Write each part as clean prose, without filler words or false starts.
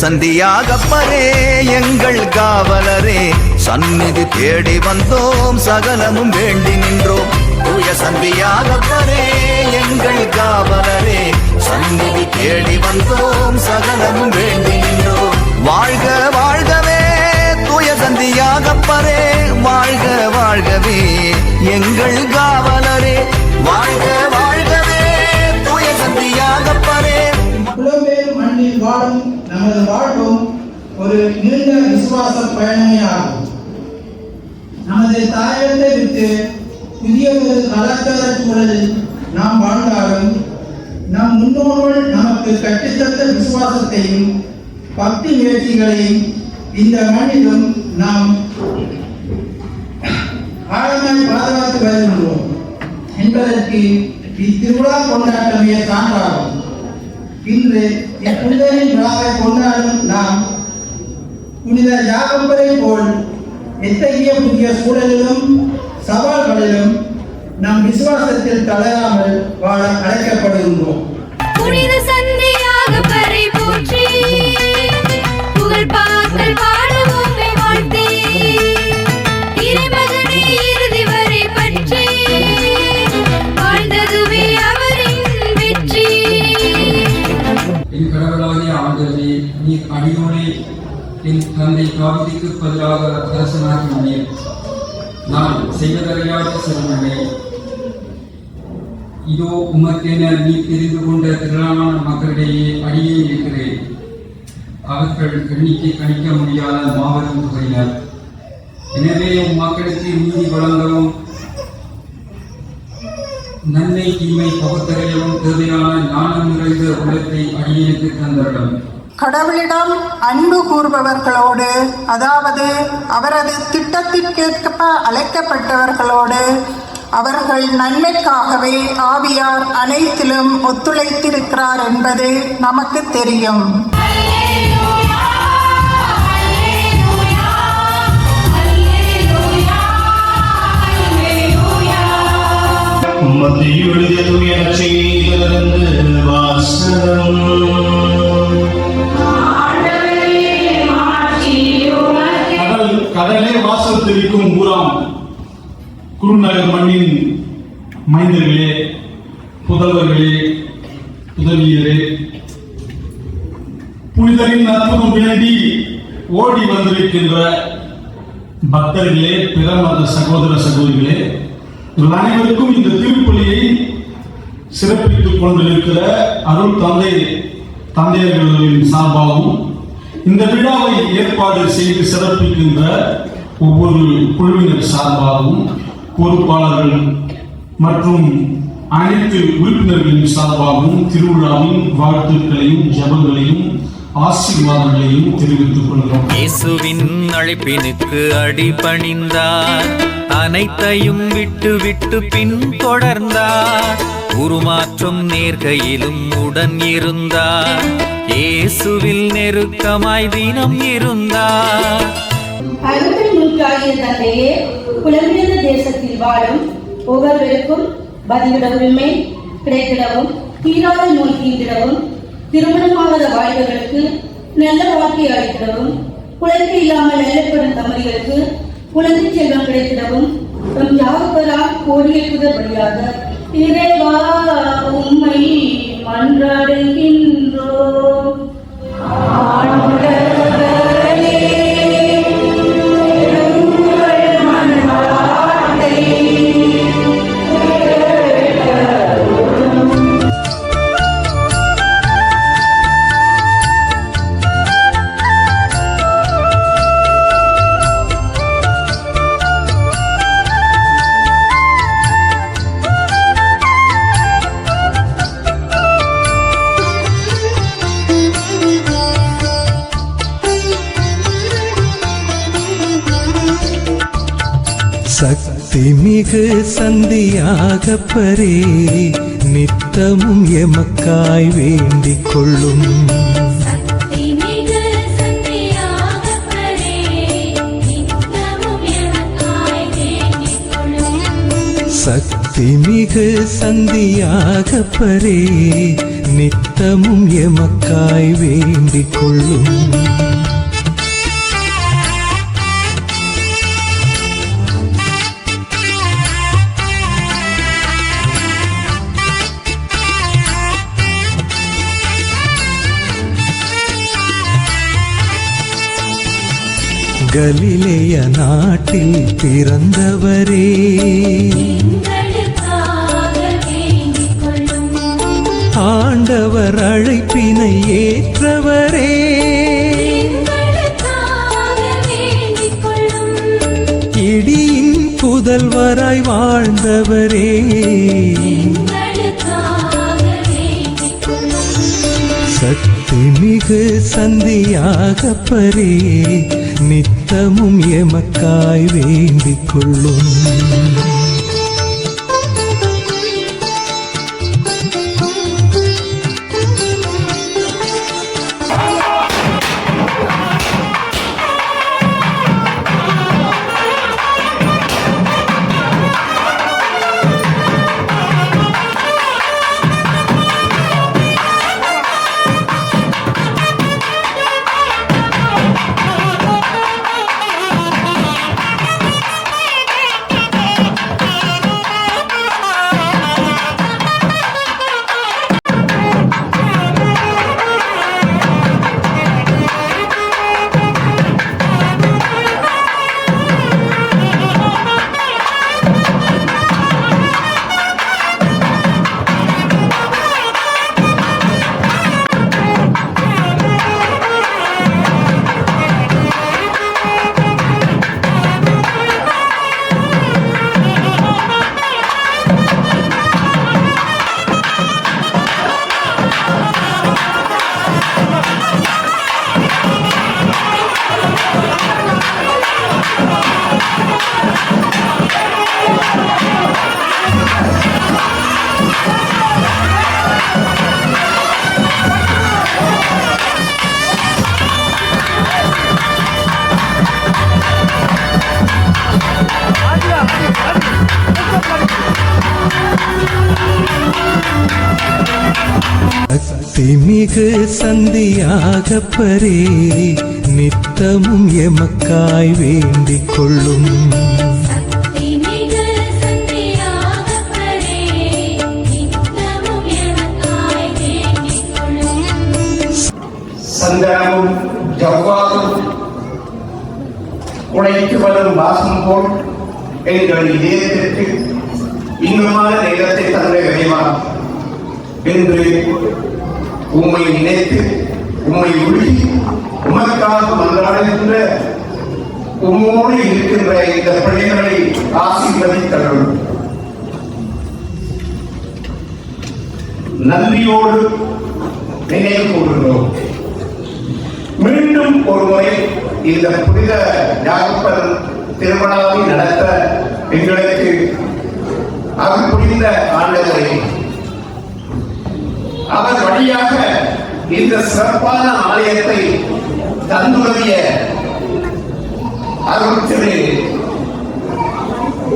சந்தியாகப்பரே எங்கள் காவலரே, சந்நிதி தேடி வந்தோம் சகலமும் வேண்டி நின்றோம். தூய சந்தியாகப்பரே எங்கள் காவலரே, சந்நிதி தேடி வந்தோம் சகலமும் வேண்டி நின்றோம். வாழ்க வாழ்கவே தூய சந்தியாகப்பரே, வாழ்க வாழ்கவே எங்கள் காவலரே, வாழ்க வாழ்கவே தூய சந்தியாகப்பரே. புலம்பெயர் மண்ணில் வாழும் நமது வாழ்வும் ஒரு நீண்ட விசுவாச பயணமே ஆகும். நமது தாயகத்தை விட்டு புதிய ஒரு கலாச்சார சூழலில் நாம் வாழ்ந்தாலும் நம் முன்னோர்கள் நமக்கு கற்றுத்தந்த விசுவாசத்தையும் பக்தி முயற்சிகளையும் இந்த மண்ணிலும் நாம் ஆழமாய் பாதுகாத்து வருகின்றோம் என்பதற்கு இத்திருவிழா கொண்டாட்டமே சான்றாகும். இன்று இப்புனிதரின் விழாவை கொண்டாடும் நாம் புனித யாகப்பரை போல் எத்தகைய புதிய சூழலிலும் சவால்களிலும் நம் விசுவாசத்தில் தளராமல் வாழ அழைக்கப்படுகின்றோம். புனித சந்தியாகப்பரை போற்றி, புகழ் பாக்கள் பாடுவோம் வாழ்த்தி, இறைமகனை இறுதி வரை பற்றி வாழ்ந்ததுவே அவரின் வெற்றி. என் கடவுளாகிய ஆண்டவரே, நீர் அடியோனை என் தந்தை காவிரிக்கு பதிலாக அரசனாகினீர். நான் செய்வதறியாத சிறுமனை இதோ உமக்கென நீ தெரிந்து கொண்ட திரளான மக்களிடையே அடியே இருக்கிறேன். அவர்கள் எண்ணிக்கை கணிக்க முடியாத மாபெரும் தொகையினர். எனவே மக்களுக்கு நீதி வழங்கவும் நன்மை தீமை பகுத்தறியவும் தேவையான ஞானம் நிறைந்த உள்ளத்தை அடியேனுக்கு தந்தரிடம். கடவுளிடம் அன்பு கூறுபவர்களோடு, அதாவது அவரது திட்டத்திற்கேற்ப அழைக்கப்பட்டவர்களோடு, அவர்கள் நன்மைக்காகவே ஆவியார் அனைத்திலும் ஒத்துழைத்திருக்கிறார் என்பது நமக்கு தெரியும். கடலே வாசல் தெரிவிக்கும் ஊராம் குருநகர் மண்ணின் மைந்தர்களே, புதல்வர்களே, புதவியரே, புனிதரின் அற்புதம் வேண்டி ஓடி வந்திருக்கின்ற பக்தர்களே, பிற மத சகோதர சகோதரிகளே, அனைவருக்கும் இந்த திருப்பலியை சிறப்பித்துக் கொண்டிருக்கிற அருள் தந்தையர்களின் சார்பாகவும் இந்த விழாவை ஏற்பாடு செய்து சிறப்பிக்கின்ற ஒவ்வொரு குழுவினர் சார்பாகவும் பொறுப்பாளர்கள் மற்றும் அனைத்து உறுப்பினர்களின் சார்பாகவும் திருவிழாவின் வாழ்த்துக்களையும் ஜெபங்களையும் ஆசீர்வாதங்களையும் தெரிவித்துக் கொள்கிறோம். இயேசுவின் அழைப்பினுக்கு அடிபணிந்தார், அனைத்தையும் விட்டு விட்டு பின் தொடர்ந்தார். உருமாற்றம் நேர்கையிலும் உடன் இருந்தார், இயேசுவில் நெருக்கமாய் தினம் இருந்தார். அறுபத்தி நூற்றாண்டிய தந்தையே, புலம்பெயர்ந்த தேசத்தில் வாழும் ஒவ்வொருவருக்கும் பதிவிட உரிமை கிடைத்திடவும், தீராத நோய் தீர்ந்திடவும், திருமணமாகாத வாழ்வுகளுக்கு நல்ல வாழ்க்கை அளித்திடவும், குழந்தை இல்லாமல் நல்லப்படும் தம்பதிகளுக்கு குழந்தை செல்வம் கிடைத்திடவும் நம் யாகப்பரால் கோடியேற்றுவதற்காக இறைவா உம்மை மன்றாடுகின்றோம். சக்தி மிகு சந்தியாகப்பரே, நித்தமும் எமக்காய் வேண்டிக் கொள்ளும். சக்தி மிகு சந்தியாகப்பரே நித்தமும் எமக்காய் வேண்டிக் கொள்ளும். கலிலேய நாட்டில் பிறந்தவரே ஆண்டவர் அழைப்பினை ஏற்றவரே இடியின் புதல்வராய் வாழ்ந்தவரே சக்தி மிகு சந்தியாகப்பரே நித்தமும் எமக்காய் வேண்டிக் கொள்ளும். சக்தி மிகு சந்தியாகப்பரே நித்தமும் எமக்காய் வேண்டிக் கொள்ளும். சந்தனமும் ஜவ்வாதும் உழைத்து வரும் வாசம் போல் எங்கள் இதயத்திற்கு இன்பமான நேரத்தை தந்த இறைவா, என்று உம்மை நினைத்து உம்மை உருகி உமக்காக மன்றாடுகின்ற உம்மோடு இருக்கின்ற இந்த பிள்ளைகளை ஆசீர்வதித்தருள். நன்றியோடு நினைவு கூறுகிறோம். மீண்டும் ஒரு முறை இந்த புனித யாகப்பர் திருவிழாவை நடத்த எங்களுக்கு அவர் புரிந்த ஆண்டவரை, அவர் வழியாக இந்த சிறப்பான ஆலயத்தை தந்துடைய அருள் திரு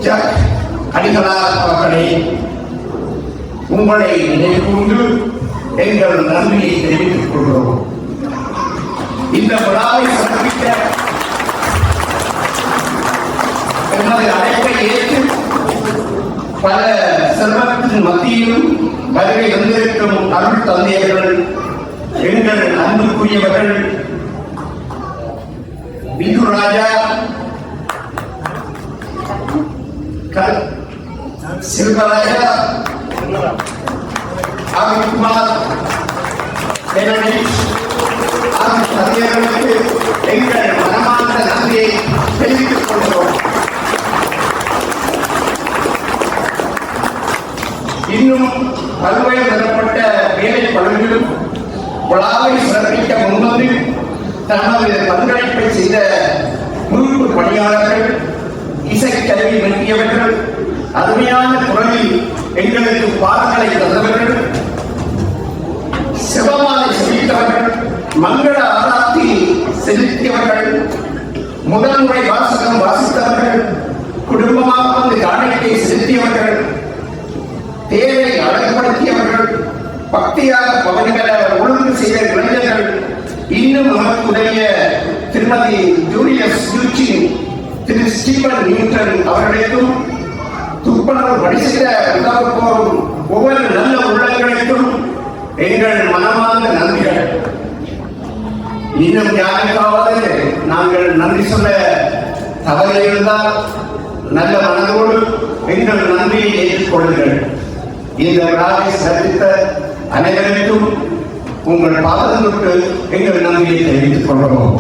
ஜக் அடிகளார் அவர்களே, உங்களை நினைவுகூர்ந்து எங்கள் நன்றியை தெரிவித்துக் கொள்கிறோம். இந்த விழாவை சிறப்பிக்க எமது அழைப்பை ஏற்று பல செல்வத்தின் மத்தியிலும் வருகை வந்திருக்கும் அருள் தந்தையர்கள், எங்கள் அன்புக்குரியவர்கள் பிந்து ராஜா, செல்வராஜா, அருண்குமார், தந்தையர்களுக்கு எங்கள் மனமார்ந்த நன்றியை தெரிவித்துக் கொள்கிறோம். இன்னும் பல்வேறு தரப்பட்ட வேலை பலன்களும் விழாவை சிறப்பிக்க முன்வந்து தனது பங்களிப்பை செய்த நூறு பணியாளர்கள், இசைக்கருவி வெட்டியவர்கள், அருமையான குரலில் எங்களுக்கு பாடங்களை தந்தவர்கள், சிவமாலை செலுத்தவர்கள், மங்கள ஆராத்தி செலுத்தியவர்கள், முதல் முறை வாசகம் வாசித்தவர்கள், குடும்பமாக வந்து காணிக்கை செலுத்தியவர்கள், இன்னும் நமக்குடைய திருமதி ஜூலியஸ் யூச்சின், திரு ஸ்டீவன் நியூட்டன் அவர்களுக்கும் துப்புரவு பணி செய்த உதவப் போரும் ஒவ்வொரு நல்ல உள்ளங்களுக்கும் எங்கள் மனமார்ந்த நன்றிகள். இன்னும் யாருக்காவது நாங்கள் நன்றி சொல்ல தவறு இருந்தால் நல்ல மனதோடு எங்கள் நன்றியை ஏற்றுக்கொள்ளுங்கள். இந்த விழாவை சிறப்பித்த அனைவருக்கும் உங்கள் பாதம் தொட்டு எங்கள் நன்றியை தெரிவித்துக் கொள்கிறோம்.